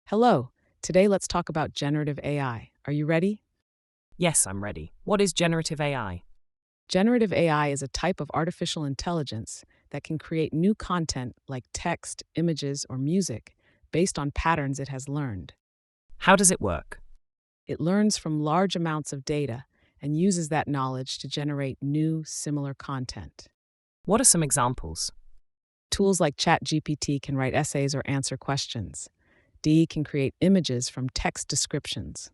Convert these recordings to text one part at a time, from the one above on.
Hello. Today let's talk about generative AI. Are you ready? Yes, I'm ready. What is generative AI? Generative AI is a type of artificial intelligence that can create new content like text, images, or music based on patterns it has learned. How does it work? It learns from large amounts of data and uses that knowledge to generate new, similar content. What are some examples? Tools like ChatGPT can write essays or answer questions. D can create images from text descriptions.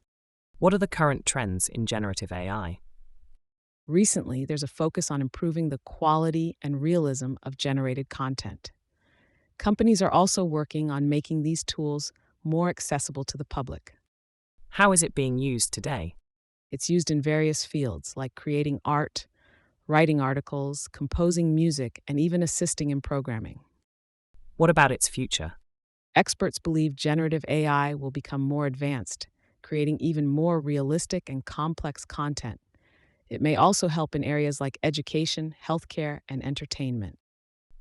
What are the current trends in generative AI? Recently, there's a focus on improving the quality and realism of generated content. Companies are also working on making these tools more accessible to the public. How is it being used today? It's used in various fields like creating art, writing articles, composing music, and even assisting in programming. What about its future? Experts believe generative AI will become more advanced, creating even more realistic and complex content. It may also help in areas like education, healthcare, and entertainment.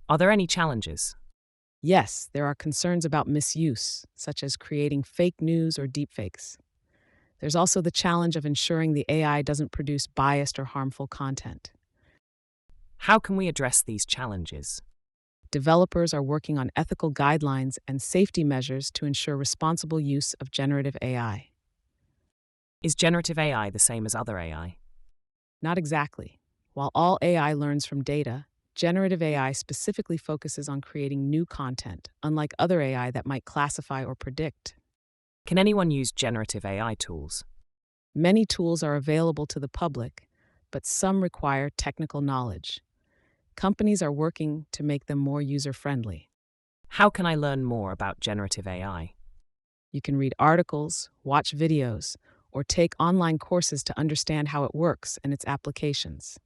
Are there any challenges? Yes, there are concerns about misuse, such as creating fake news or deepfakes. There's also the challenge of ensuring the AI doesn't produce biased or harmful content. How can we address these challenges? Developers are working on ethical guidelines and safety measures to ensure responsible use of generative AI. Is generative AI the same as other AI? Not exactly. While all AI learns from data, generative AI specifically focuses on creating new content, unlike other AI that might classify or predict. Can anyone use generative AI tools? Many tools are available to the public, but some require technical knowledge. Companies are working to make them more user friendly. How can I learn more about generative AI? You can read articles, watch videos, or take online courses to understand how it works and its applications.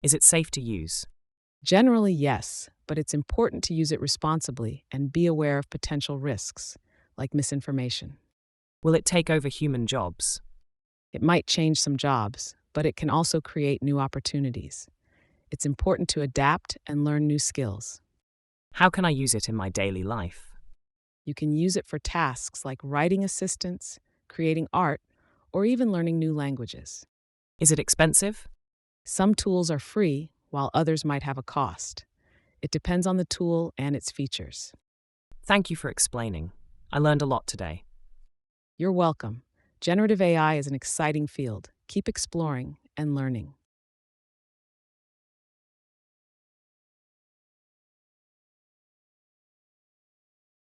Is it safe to use? Generally, yes, but it's important to use it responsibly and be aware of potential risks, like misinformation. Will it take over human jobs? It might change some jobs, but it can also create new opportunities. It's important to adapt and learn new skills. How can I use it in my daily life? You can use it for tasks like writing assistance, creating art, or even learning new languages. Is it expensive? Some tools are free, while others might have a cost. It depends on the tool and its features. Thank you for explaining. I learned a lot today. You're welcome. Generative AI is an exciting field. Keep exploring and learning.